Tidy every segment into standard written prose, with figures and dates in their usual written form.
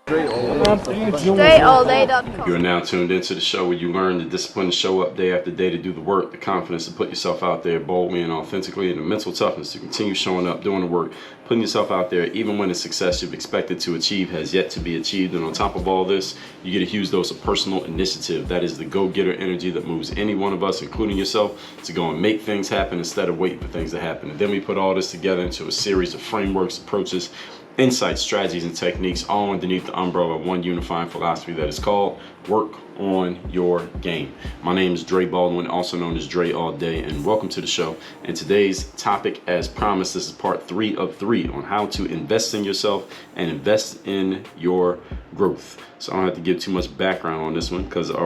StraighTAllDay.com. You are now tuned into the show where you learn the discipline to show up day after day to do the work, the confidence to put yourself out there boldly and authentically, and the mental toughness to continue showing up, doing the work, putting yourself out there even when the success you've expected to achieve has yet to be achieved. And on top of all this, you get a huge dose of personal initiative. That is the go-getter energy that moves any one of us, including yourself, to go and make things happen instead of waiting for things to happen. And then we put all this together into a series of frameworks, approaches, insights, strategies, and techniques, all underneath the umbrella of one unifying philosophy that is called work on your game. My name is Baldwin, also known as Dre All Day, and welcome to the show. And today's topic, as promised, this is part 3 of 3 on how to invest in yourself and invest in your growth. So I don't have to give too much background on this one because you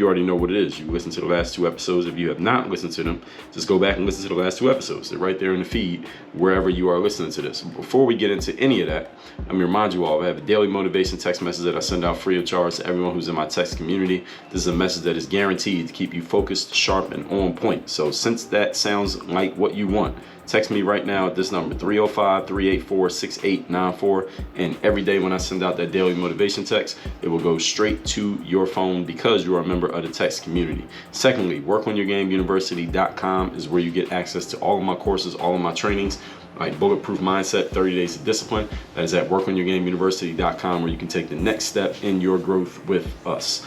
already know what it is. You listen to the last 2 episodes. If you have not listened to them, just go back and listen to the last 2 episodes. They're right there in the feed, wherever you are listening to this. Before we get into any of that, I'm going to remind you all, I have a daily motivation text message that I send out free of charge to everyone who's in my text community. This is a message that is guaranteed to keep you focused, sharp, and on point. So since that sounds like what you want, text me right now at this number, 305-384-6894. And every day when I send out that daily motivation text, it will go straight to your phone because you are a member of the text community. Secondly, workonyourgameuniversity.com is where you get access to all of my courses, all of my trainings, like Bulletproof Mindset, 30 Days of Discipline. That is at workonyourgameuniversity.com, where you can take the next step in your growth with us.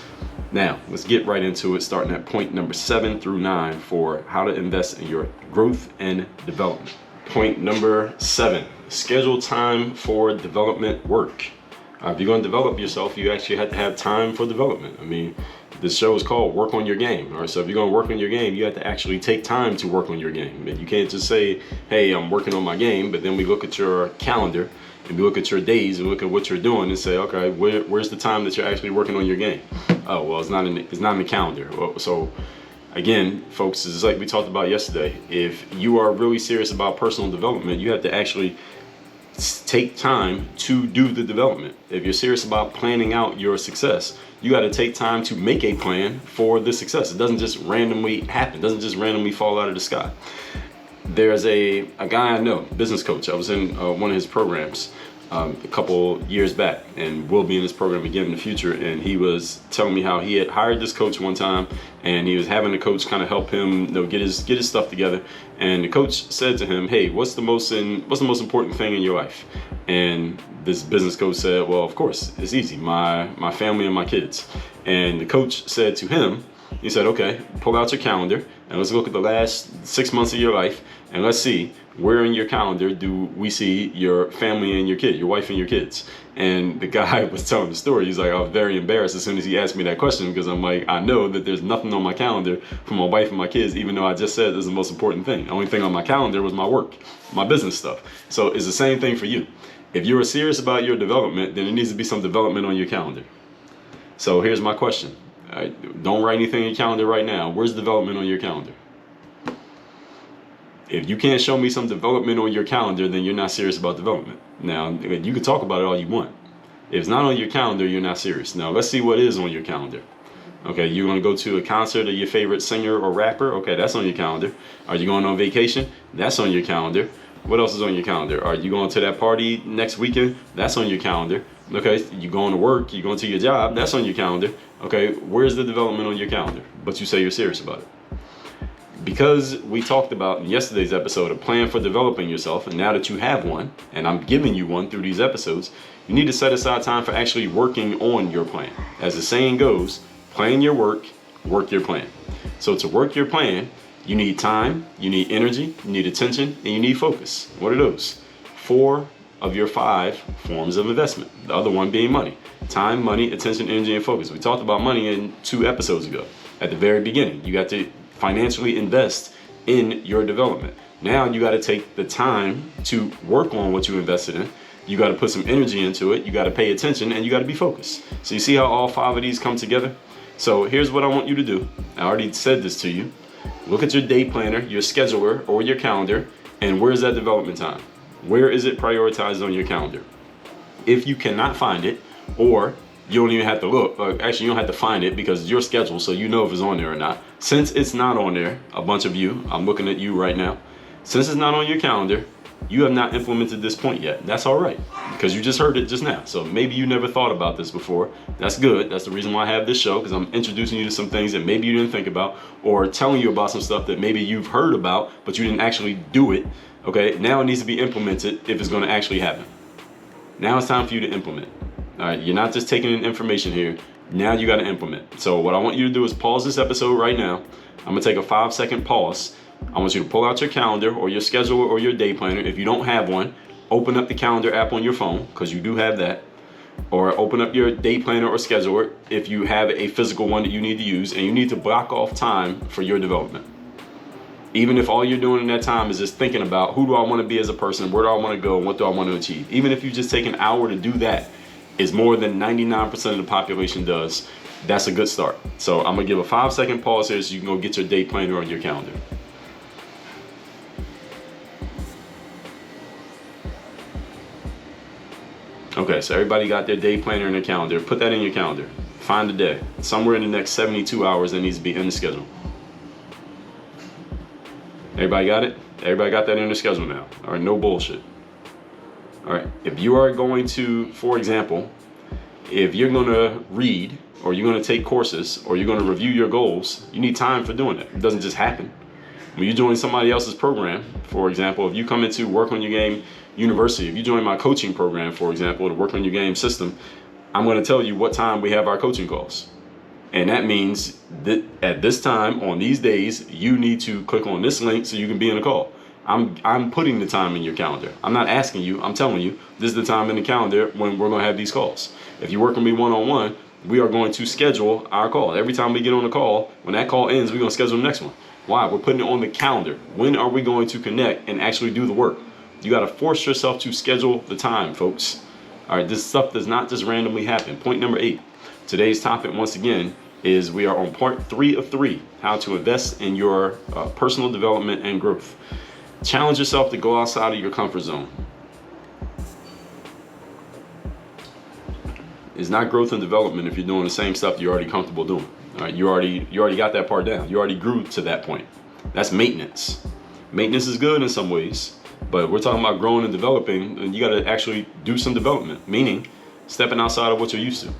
Now, let's get right into it, starting at point number 7 through 9 for how to invest in your growth and development. Point number 7, schedule time for development work. If you're going to develop yourself, you actually have to have time for development. I mean, this show is called Work on Your Game. All right, so if you're going to work on your game, you have to actually take time to work on your game. And you can't just say, hey, I'm working on my game, but then we look at your calendar and we look at your days and look at what you're doing and say, okay, where's the time that you're actually working on your game? Oh, well, it's not in the calendar. Well, so again, folks, it's like we talked about yesterday. If you are really serious about personal development, you have to actually take time to do the development. If you're serious about planning out your success, you got to take time to make a plan for the success. It doesn't just randomly happen. It doesn't just randomly fall out of the sky. There's a guy I know, business coach. I was in one of his programs a couple years back, and will be in this program again in the future. And he was telling me how he had hired this coach one time, and he was having the coach kind of help him, get his stuff together. And the coach said to him, "Hey, what's the most important thing in your life?" And this business coach said, "Well, of course, it's easy. My family and my kids." And the coach said to him, he said, "Okay, pull out your calendar and let's look at the last 6 months of your life, and let's see where in your calendar do we see your family and your kid, your wife and your kids." And the guy was telling the story. He's like, I was very embarrassed as soon as he asked me that question, because I'm like, I know that there's nothing on my calendar for my wife and my kids, even though I just said this is the most important thing. The only thing on my calendar was my work, my business stuff. So it's the same thing for you. If you're serious about your development, then there needs to be some development on your calendar. So here's my question. Don't write anything in your calendar right now. Where's development on your calendar? If you can't show me some development on your calendar, then you're not serious about development. Now, you can talk about it all you want. If it's not on your calendar, you're not serious. Now, let's see what is on your calendar. Okay, you want to go to a concert of your favorite singer or rapper? Okay, that's on your calendar. Are you going on vacation? That's on your calendar. What else is on your calendar? Are you going to that party next weekend? That's on your calendar. Okay, you going to work, you going to your job, that's on your calendar. Okay, where's the development on your calendar? But you say you're serious about it. Because we talked about in yesterday's episode a plan for developing yourself, and now that you have one, and I'm giving you one through these episodes, you need to set aside time for actually working on your plan. As the saying goes, plan your work, work your plan. So to work your plan, you need time, you need energy, you need attention, and you need focus. What are those? 4 of your 5 forms of investment. The other one being money. Time, money, attention, energy, and focus. We talked about money in 2 episodes ago. At the very beginning, you got to financially invest in your development. Now you got to take the time to work on what you invested in. You got to put some energy into it. You got to pay attention, and you got to be focused. So you see how all 5 of these come together? So here's what I want you to do. I already said this to you. Look at your day planner, your scheduler, or your calendar, and where's that development time? Where is it prioritized on your calendar? If you cannot find it, or you don't even have to look, actually you don't have to find it because it's your schedule, so you know if it's on there or not. Since it's not on there, a bunch of you, I'm looking at you right now. Since it's not on your calendar, You have not implemented this point yet. That's all right, because you just heard it just now. So maybe you never thought about this before. That's good. That's the reason why I have this show, because I'm introducing you to some things that maybe you didn't think about, or telling you about some stuff that maybe you've heard about, but you didn't actually do it. Okay, now it needs to be implemented if it's going to actually happen. Now it's time for you to implement. All right, you're not just taking in information here. Now you got to implement. So what I want you to do is pause this episode right now. I'm going to take a 5-second pause. I want you to pull out your calendar or your schedule or your day planner. If you don't have one, open up the calendar app on your phone, because you do have that. Or open up your day planner or scheduler if you have a physical one that you need to use, and you need to block off time for your development. Even if all you're doing in that time is just thinking about who do I want to be as a person, where do I want to go, and what do I want to achieve. Even if you just take an hour to do that, is more than 99% of the population does. That's a good start. So I'm going to give a 5-second pause here so you can go get your day planner on your calendar. Okay, so everybody got their day planner in their calendar. Put that in your calendar. Find a day. Somewhere in the next 72 hours that needs to be in the schedule. Everybody got it? Everybody got that in the schedule now. All right, no bullshit. All right, if you are going to, for example, if you're going to read, or you're going to take courses, or you're going to review your goals, you need time for doing that. It doesn't just happen. When you join somebody else's program, for example, if you come into Work on Your Game University, if you join my coaching program, for example, the Work on Your Game system, I'm going to tell you what time we have our coaching calls. And that means that at this time, on these days, you need to click on this link so you can be in a call. I'm putting the time in your calendar. I'm not asking you, I'm telling you, this is the time in the calendar when we're going to have these calls. If you work with me one-on-one, we are going to schedule our call. Every time we get on the call, when that call ends, we're going to schedule the next one. Why? We're putting it on the calendar. When are we going to connect and actually do the work? You got to force yourself to schedule the time, folks. All right, this stuff does not just randomly happen. Point number 8. Today's topic, once again, is we are on part 3 of 3, how to invest in your personal development and growth. Challenge yourself to go outside of your comfort zone. It's not growth and development if you're doing the same stuff you're already comfortable doing. All right, you already got that part down. You already grew to that point. That's maintenance. Maintenance is good in some ways, but we're talking about growing and developing, and you got to actually do some development, meaning stepping outside of what you're used to.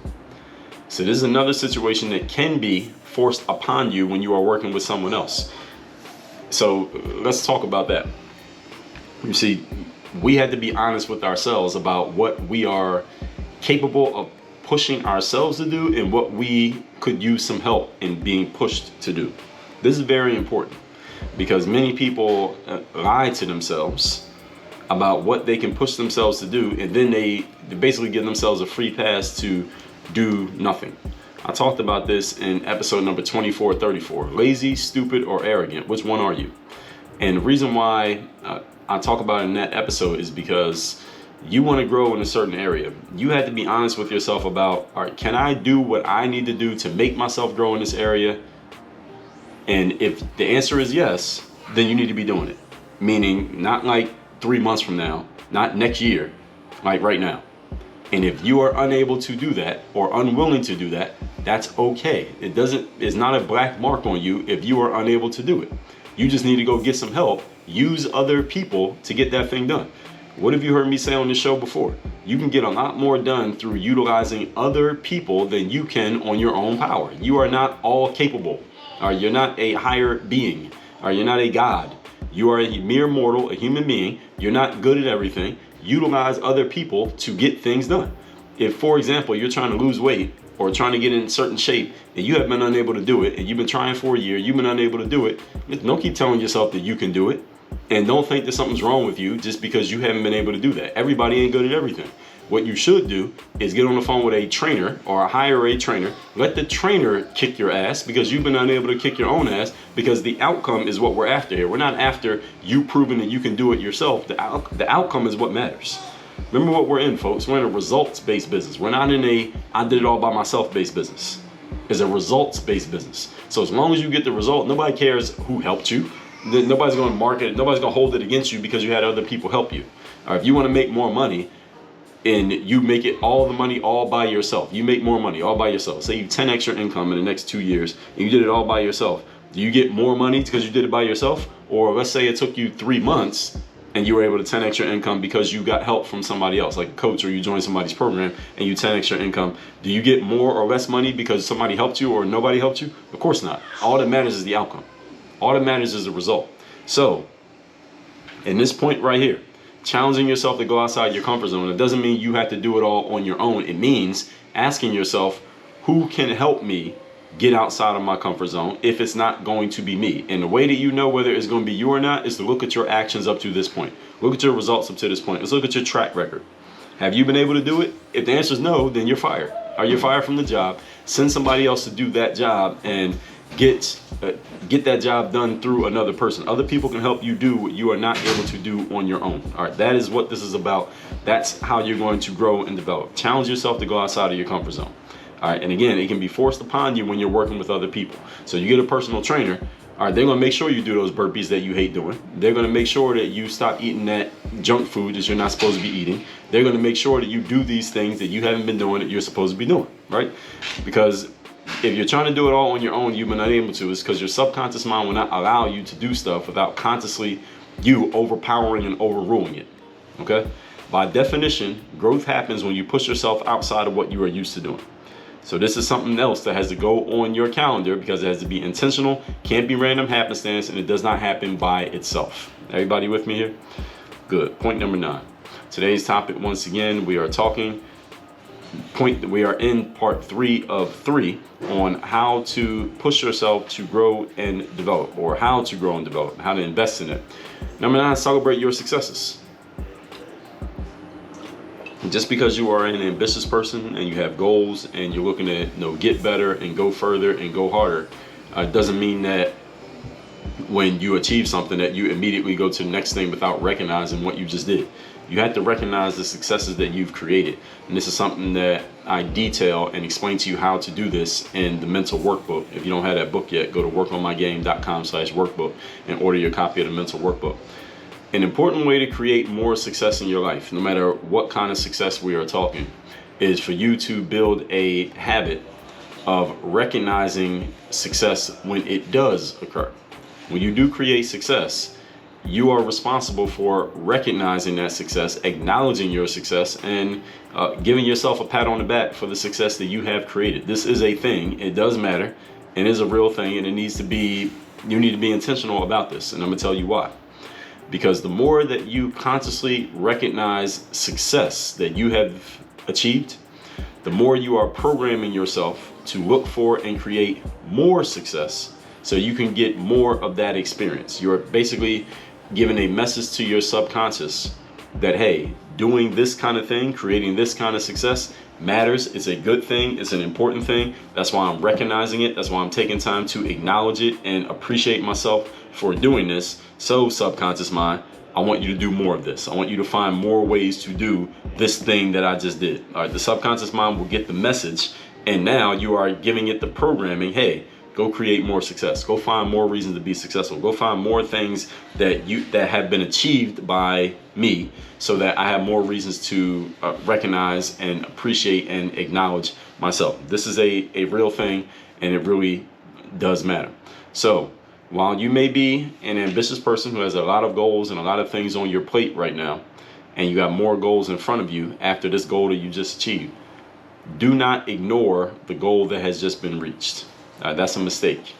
So this is another situation that can be forced upon you when you are working with someone else. So let's talk about that. You see, we had to be honest with ourselves about what we are capable of pushing ourselves to do and what we could use some help in being pushed to do. This is very important because many people lie to themselves about what they can push themselves to do, and then they basically give themselves a free pass to do nothing. I talked about this in episode number 2434. Lazy, stupid, or arrogant. Which one are you? And the reason why I talk about it in that episode is because you want to grow in a certain area. You had to be honest with yourself about, all right, can I do what I need to do to make myself grow in this area? And if the answer is yes, then you need to be doing it. Meaning not like 3 months from now, not next year, like right now. And if you are unable to do that or unwilling to do that, that's okay. It's not a black mark on you if you are unable to do it. You just need to go get some help. Use other people to get that thing done. What have you heard me say on this show before? You can get a lot more done through utilizing other people than you can on your own power. You are not all capable. You're not a higher being. You're not a god. You are a mere mortal, a human being. You're not good at everything. Utilize other people to get things done. If, for example, you're trying to lose weight or trying to get in certain shape and you have been unable to do it, and you've been trying for a year, you've been unable to do it, don't keep telling yourself that you can do it. And don't think that something's wrong with you just because you haven't been able to do that. Everybody ain't good at everything. What you should do is get on the phone with a trainer or hire a trainer. Let the trainer kick your ass because you've been unable to kick your own ass, because the outcome is what we're after here. We're not after you proving that you can do it yourself. The outcome is what matters. Remember what we're in, folks. We're in a results-based business. We're not in a I did it all by myself-based business. It's a results-based business. So as long as you get the result, nobody cares who helped you. Nobody's going to market it. Nobody's going to hold it against you because you had other people help you. If you want to make more money and you make it all the money all by yourself, you make more money all by yourself. Say you 10x your income in the next 2 years and you did it all by yourself. Do you get more money because you did it by yourself? Or let's say it took you 3 months and you were able to 10x your income because you got help from somebody else, like a coach, or you joined somebody's program and you 10x your income, do you get more or less money because somebody helped you or nobody helped you? Of course not. All that matters is the outcome. All that matters is the result. So, in this point right here, challenging yourself to go outside your comfort zone, it doesn't mean you have to do it all on your own. It means asking yourself, who can help me get outside of my comfort zone if it's not going to be me? And the way that you know whether it's going to be you or not is to look at your actions up to this point. Look at your results up to this point. Let's look at your track record. Have you been able to do it? If the answer is no, then you're fired. Are you fired from the job? Send somebody else to do that job and get that job done through another person. Other people can help you do what you are not able to do on your own. All right, that is what this is about. That's how you're going to grow and develop. Challenge yourself to go outside of your comfort zone. All right, and again, it can be forced upon you when you're working with other people. So you get a personal trainer. All right, they're going to make sure you do those burpees that you hate doing. They're going to make sure that you stop eating that junk food that you're not supposed to be eating. They're going to make sure that you do these things that you haven't been doing that you're supposed to be doing, right? Because if you're trying to do it all on your own, you've been unable to, it's because your subconscious mind will not allow you to do stuff without consciously you overpowering and overruling it, okay? By definition, growth happens when you push yourself outside of what you are used to doing. So this is something else that has to go on your calendar because it has to be intentional, can't be random happenstance, and it does not happen by itself. Everybody with me here? Good. Point number 9. Today's topic, once again, we are in part 3 of 3 on how to push yourself to grow and develop, or how to grow and develop, how to invest in it. Number 9, celebrate your successes. Just because you are an ambitious person and you have goals and you're looking to get better and go further and go harder, doesn't mean that when you achieve something that you immediately go to the next thing without recognizing what you just did. You have to recognize the successes that you've created. And this is something that I detail and explain to you how to do this in the mental workbook. If you don't have that book yet, go to workonmygame.com/workbook and order your copy of the mental workbook. An important way to create more success in your life, no matter what kind of success we are talking, is for you to build a habit of recognizing success when it does occur. When you do create success, you are responsible for recognizing that success, acknowledging your success, and giving yourself a pat on the back for the success that you have created. This is a thing. It does matter. It is a real thing, and you need to be intentional about this. And I'm going to tell you why. Because the more that you consciously recognize success that you have achieved, the more you are programming yourself to look for and create more success so you can get more of that experience. You're basically giving a message to your subconscious that, hey, doing this kind of thing, creating this kind of success matters. It's a good thing. It's an important thing. That's why I'm recognizing it. That's why I'm taking time to acknowledge it and appreciate myself for doing this. So subconscious mind, I want you to do more of this. I want you to find more ways to do this thing that I just did. All right, the subconscious mind will get the message, and now you are giving it the programming. Hey, go create more success. Go find more reasons to be successful. Go find more things that have been achieved by me, so that I have more reasons to recognize and appreciate and acknowledge myself. This is a real thing, and it really does matter. So while you may be an ambitious person who has a lot of goals and a lot of things on your plate right now, and you got more goals in front of you after this goal that you just achieved, do not ignore the goal that has just been reached. That's a mistake,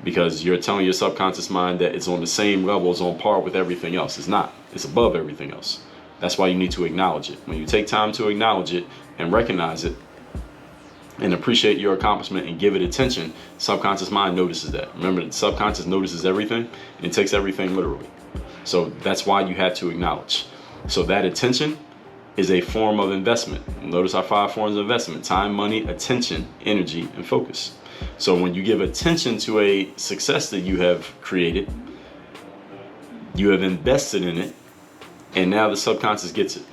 because you're telling your subconscious mind that it's on the same level, it's on par with everything else. It's not. It's above everything else. That's why you need to acknowledge it. When you take time to acknowledge it and recognize it and appreciate your accomplishment and give it attention, subconscious mind notices that. Remember, the subconscious notices everything, and it takes everything literally. So that's why you have to acknowledge. So that attention is a form of investment. Notice our 5 forms of investment: time, money, attention, energy, and focus. So when you give attention to a success that you have created, you have invested in it, and now the subconscious gets it.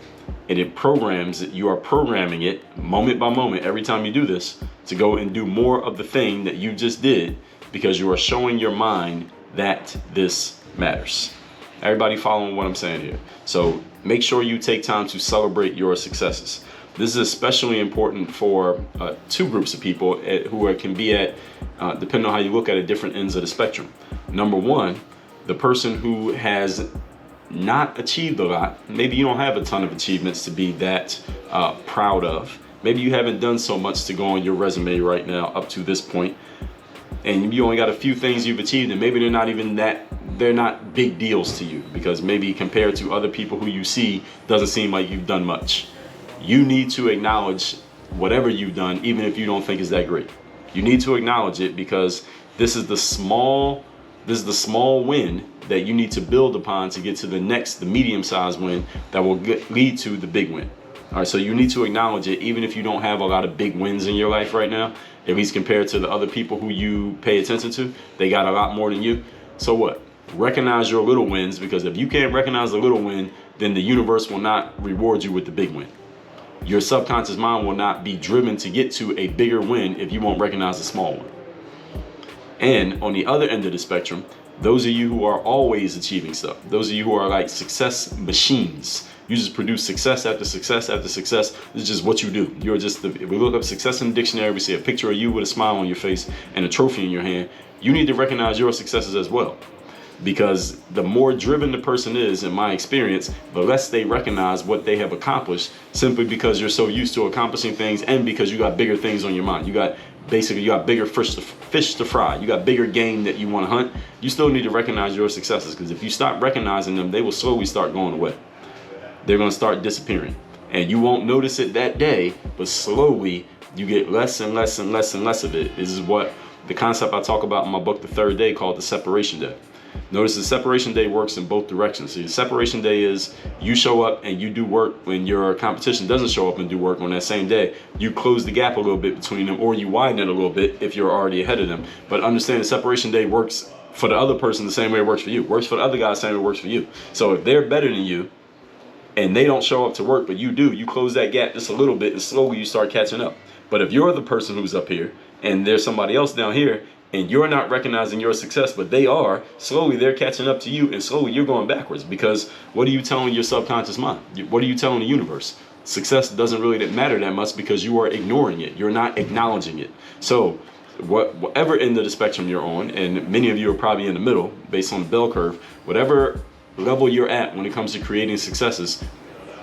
And it programs it. You are programming it moment by moment every time you do this to go and do more of the thing that you just did, because you are showing your mind that this matters. Everybody following what I'm saying here? So make sure you take time to celebrate your successes. This is especially important for 2 groups of people who can be at, depending on how you look at it, different ends of the spectrum. Number 1, the person who has not achieved a lot. Maybe you don't have a ton of achievements to be that proud of. Maybe you haven't done so much to go on your resume right now up to this point, and you only got a few things you've achieved, and maybe they're not big deals to you, because maybe compared to other people who you see, doesn't seem like you've done much. You need to acknowledge whatever you've done, even if you don't think it's that great. You need to acknowledge it, because this is the small win that you need to build upon to get to the medium-sized win that will lead to the big win. All right, so you need to acknowledge it, even if you don't have a lot of big wins in your life right now, at least compared to the other people who you pay attention to. They got a lot more than you. So what? Recognize your little wins, because if you can't recognize the little win, then the universe will not reward you with the big win. Your subconscious mind will not be driven to get to a bigger win if you won't recognize the small one. And on the other end of the spectrum, those of you who are always achieving stuff, those of you who are like success machines, you just produce success after success after success. This is just what you do. You're just, if we look up success in the dictionary, we see a picture of you with a smile on your face and a trophy in your hand. You need to recognize your successes as well. Because the more driven the person is, in my experience, the less they recognize what they have accomplished, simply because you're so used to accomplishing things, and because you got bigger things on your mind. You got bigger fish to fry. You got bigger game that you want to hunt. You still need to recognize your successes, because if you stop recognizing them, they will slowly start going away. They're going to start disappearing, and you won't notice it that day, but slowly you get less and less and less and less of it. This is what the concept I talk about in my book, The Third Day, called the separation day. Notice the separation day works in both directions. So the separation day is you show up and you do work when your competition doesn't show up and do work on that same day. You close the gap a little bit between them, or you widen it a little bit if you're already ahead of them. But understand the separation day works for the other person the same way it works for you. Works for the other guy the same way it works for you. So if they're better than you and they don't show up to work, but you do, you close that gap just a little bit, and slowly you start catching up. But if you're the person who's up here and there's somebody else down here, and you're not recognizing your success, but they are, slowly they're catching up to you, and slowly you're going backwards. Because what are you telling your subconscious mind? What are you telling the universe? Success doesn't really matter that much, because you are ignoring it. You're not acknowledging it. So whatever end of the spectrum you're on, and many of you are probably in the middle based on the bell curve, whatever level you're at when it comes to creating successes,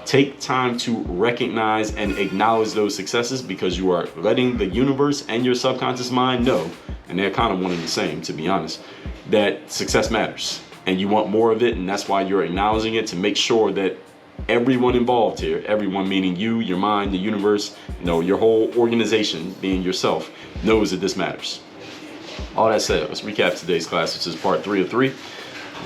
take time to recognize and acknowledge those successes, because you are letting the universe and your subconscious mind know, and they're kind of one and the same, to be honest, that success matters and you want more of it. And that's why you're acknowledging it, to make sure that everyone involved here, everyone meaning you, your mind, the universe, your whole organization being yourself, knows that this matters. All that said, let's recap today's class, which is part 3 of 3.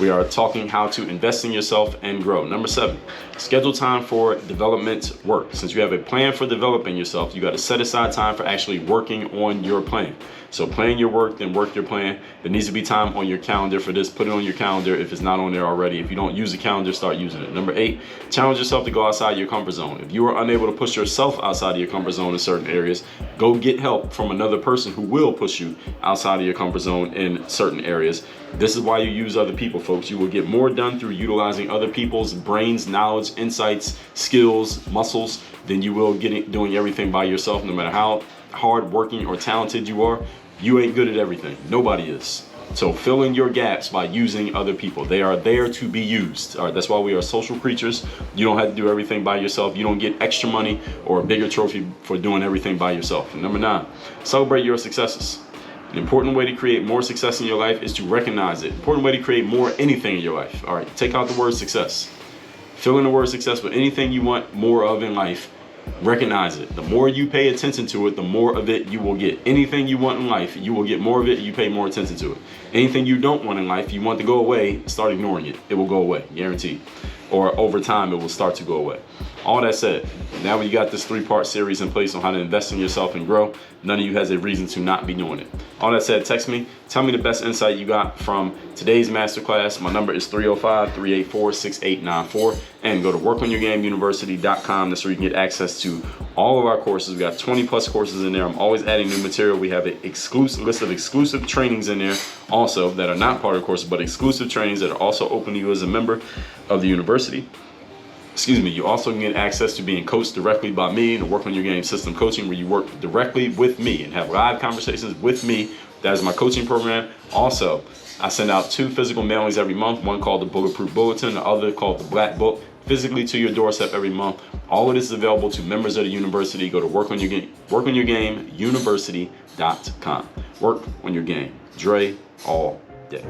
We are talking how to invest in yourself and grow. Number 7, schedule time for development work. Since you have a plan for developing yourself, you got to set aside time for actually working on your plan. So plan your work, then work your plan. There needs to be time on your calendar for this. Put it on your calendar if it's not on there already. If you don't use the calendar, start using it. Number 8, challenge yourself to go outside your comfort zone. If you are unable to push yourself outside of your comfort zone in certain areas, go get help from another person who will push you outside of your comfort zone in certain areas. This is why you use other people, folks. You will get more done through utilizing other people's brains, knowledge, insights, skills, muscles, than you will doing everything by yourself. No matter how hard working or talented you are, you ain't good at everything. Nobody is. So fill in your gaps by using other people. They are there to be used. All right, that's why we are social creatures. You don't have to do everything by yourself. You don't get extra money or a bigger trophy for doing everything by yourself. And number 9, celebrate your successes. An important way to create more success in your life is to recognize it. Important way to create more anything in your life. All right, take out the word success. Fill in the word success with anything you want more of in life. Recognize it. The more you pay attention to it, the more of it you will get. Anything you want in life, you will get more of it. You pay more attention to it. Anything you don't want in life, you want to go away, start ignoring it. It will go away, guaranteed. Or over time, it will start to go away. All that said, now you got this 3-part series in place on how to invest in yourself and grow. None of you has a reason to not be doing it. All that said, text me. Tell me the best insight you got from today's masterclass. My number is 305-384-6894. And go to workonyourgameuniversity.com. That's where you can get access to all of our courses. We got 20 plus courses in there. I'm always adding new material. We have an exclusive list of exclusive trainings in there also that are not part of the course, but exclusive trainings that are also open to you as a member of the university. You also can get access to being coached directly by me in the Work on Your Game System coaching, where you work directly with me and have live conversations with me. That is my coaching program. Also, I send out 2 physical mailings every month, one called the Bulletproof Bulletin, the other called the Black Book, physically to your doorstep every month. All of this is available to members of the university. Go to workonyourgameuniversity.com. Work on your game. Dre all day.